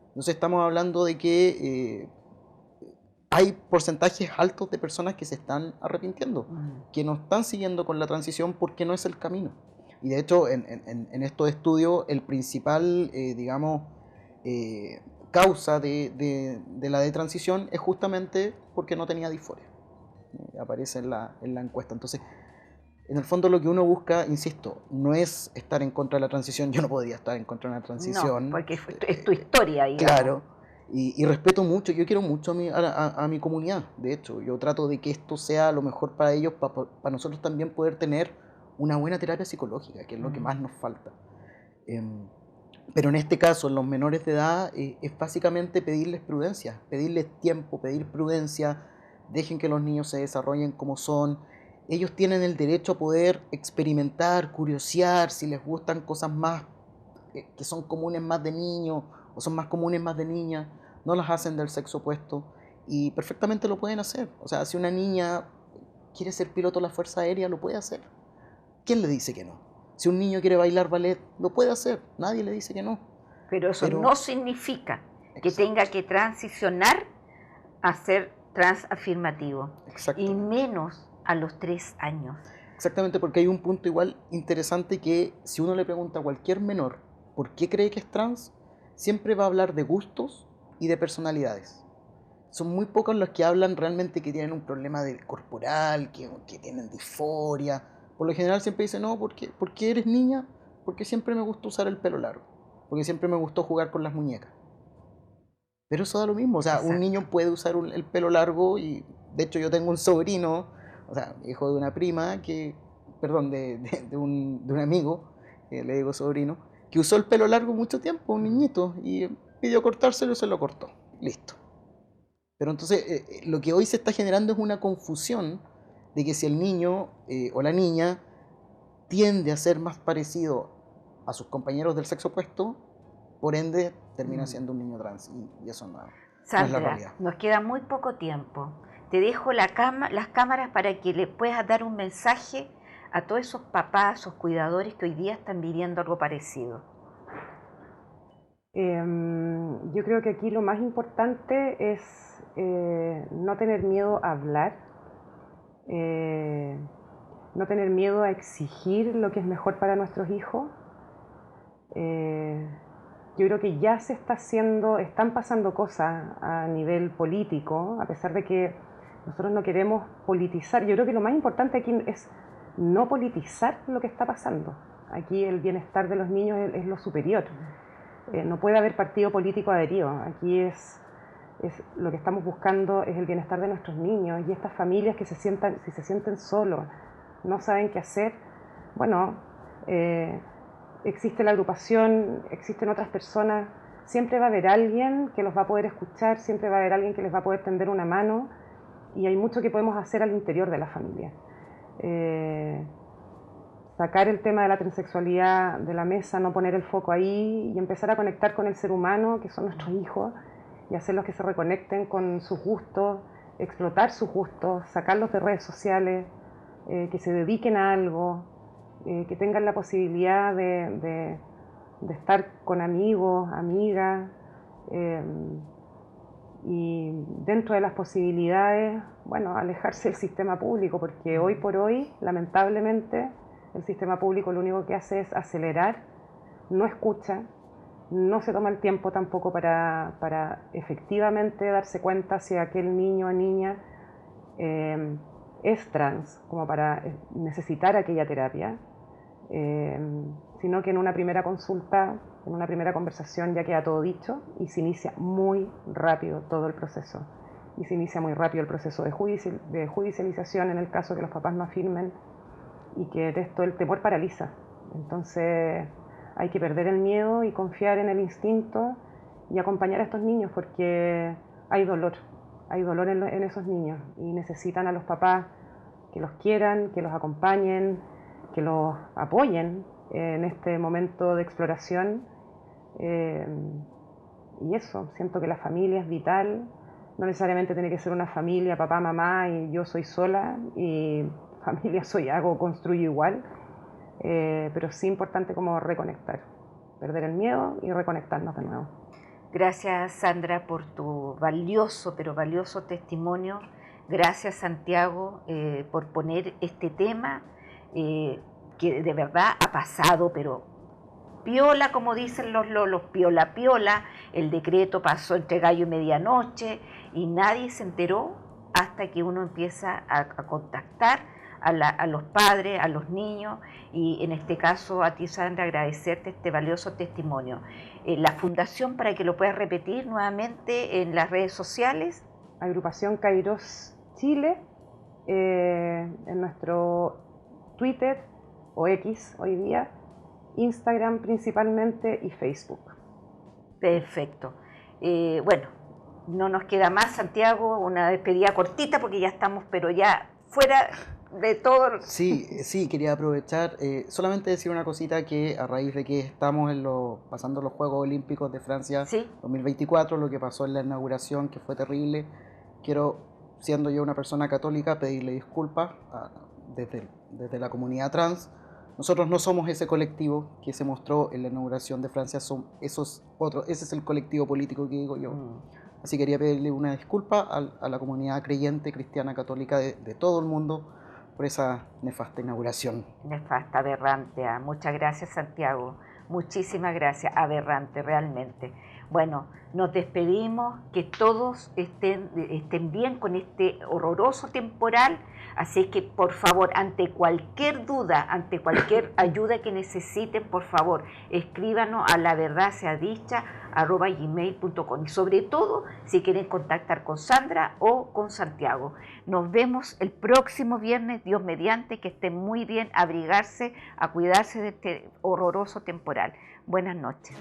Entonces estamos hablando de que hay porcentajes altos de personas que se están arrepintiendo, que no están siguiendo con la transición porque no es el camino. Y de hecho, en estos estudios, el principal, causa de la detransición es justamente porque no tenía disforia. Aparece en la encuesta. Entonces, en el fondo lo que uno busca, insisto, no es estar en contra de la transición. Yo no podría estar en contra de una transición. No, porque es tu historia, digamos. Claro. Y respeto mucho, yo quiero mucho a mi comunidad. De hecho, yo trato de que esto sea lo mejor para ellos, para nosotros también poder tener una buena terapia psicológica, que es lo que más nos falta. Pero en este caso, en los menores de edad, es básicamente pedirles prudencia, pedirles tiempo, pedir prudencia, dejen que los niños se desarrollen como son. Ellos tienen el derecho a poder experimentar, curiosear, si les gustan cosas más que son comunes más de niños o son más comunes más de niñas, no las hacen del sexo opuesto y perfectamente lo pueden hacer. O sea, si una niña quiere ser piloto de la Fuerza Aérea, lo puede hacer. ¿Quién le dice que no? Si un niño quiere bailar ballet, lo puede hacer. Nadie le dice que no. Pero eso no significa que tenga que transicionar a ser transafirmativo. Y menos a los 3 años. Exactamente, porque hay un punto igual interesante que si uno le pregunta a cualquier menor por qué cree que es trans, siempre va a hablar de gustos y de personalidades. Son muy pocos los que hablan realmente que tienen un problema corporal, que tienen disforia. Por lo general siempre dicen, no, ¿por qué eres niña? Porque siempre me gustó usar el pelo largo, porque siempre me gustó jugar con las muñecas. Pero eso da lo mismo, o sea, un niño puede usar el pelo largo y de hecho yo tengo un sobrino, o sea, hijo de una prima, de un amigo, le digo sobrino, que usó el pelo largo mucho tiempo, un niñito, y pidió cortárselo y se lo cortó, listo. Pero entonces lo que hoy se está generando es una confusión de que si el niño o la niña tiende a ser más parecido a sus compañeros del sexo opuesto, por ende termina siendo un niño trans y eso no es la realidad. Nos queda muy poco tiempo. Te dejo las cámaras para que le puedas dar un mensaje a todos esos papás, esos cuidadores que hoy día están viviendo algo parecido. Yo creo que aquí lo más importante es no tener miedo a hablar, no tener miedo a exigir lo que es mejor para nuestros hijos. Yo creo que ya están pasando cosas a nivel político, a pesar de que nosotros no queremos politizar. Yo creo que lo más importante aquí es no politizar lo que está pasando. Aquí el bienestar de los niños es lo superior. No puede haber partido político adherido. Aquí es lo que estamos buscando es el bienestar de nuestros niños y estas familias que si se sienten solos, no saben qué hacer. Bueno, existe la agrupación, existen otras personas, siempre va a haber alguien que los va a poder escuchar, siempre va a haber alguien que les va a poder tender una mano y hay mucho que podemos hacer al interior de la familia. Sacar el tema de la transexualidad de la mesa, no poner el foco ahí y empezar a conectar con el ser humano, que son nuestros hijos, y hacerlos que se reconecten con sus gustos, explotar sus gustos, sacarlos de redes sociales, que se dediquen a algo, que tengan la posibilidad de estar con amigos, amigas, y dentro de las posibilidades, bueno, alejarse del sistema público, porque hoy por hoy, lamentablemente, el sistema público lo único que hace es acelerar, no escucha, no se toma el tiempo tampoco para efectivamente darse cuenta si aquel niño o niña es trans, como para necesitar aquella terapia, sino que en una primera consulta, en una primera conversación ya queda todo dicho y se inicia muy rápido todo el proceso. Y se inicia muy rápido el proceso de judicialización en el caso que los papás no afirmen y que el temor paraliza. Entonces hay que perder el miedo y confiar en el instinto y acompañar a estos niños porque hay dolor en esos niños y necesitan a los papás que los quieran, que los acompañen, que los apoyen en este momento de exploración. Y eso, siento que la familia es vital, no necesariamente tiene que ser una familia, papá, mamá y yo soy sola y familia construyo igual, pero sí importante como reconectar, perder el miedo y reconectarnos de nuevo. Gracias Sandra por tu valioso, pero valioso testimonio. Gracias Santiago por poner este tema que de verdad ha pasado, pero piola, como dicen los lolos, piola piola, el decreto pasó entre gallo y medianoche y nadie se enteró hasta que uno empieza a contactar a los padres, a los niños, y en este caso a ti, Sandra, agradecerte este valioso testimonio. La fundación, para que lo puedas repetir nuevamente en las redes sociales. Agrupación Kairos Chile, en nuestro Twitter o X hoy día, Instagram principalmente y Facebook. Perfecto. Bueno, no nos queda más, Santiago, una despedida cortita porque ya estamos, pero ya fuera de todo. Sí, quería aprovechar, solamente decir una cosita, que a raíz de que estamos pasando los Juegos Olímpicos de Francia, ¿sí?, 2024, lo que pasó en la inauguración, que fue terrible, quiero, siendo yo una persona católica, pedirle disculpas desde la comunidad trans. Nosotros no somos ese colectivo que se mostró en la inauguración de Francia, ese es el colectivo político que digo yo. Así quería pedirle una disculpa a la comunidad creyente, cristiana, católica de todo el mundo por esa nefasta inauguración. Nefasta, aberrante. Muchas gracias, Santiago. Muchísimas gracias, aberrante, realmente. Bueno, nos despedimos, que todos estén bien con este horroroso temporal, así que por favor, ante cualquier duda, ante cualquier ayuda que necesiten, por favor, escríbanos a laverdadseadicha@gmail.com, y sobre todo, si quieren contactar con Sandra o con Santiago. Nos vemos el próximo viernes, Dios mediante, que estén muy bien, a abrigarse, a cuidarse de este horroroso temporal. Buenas noches.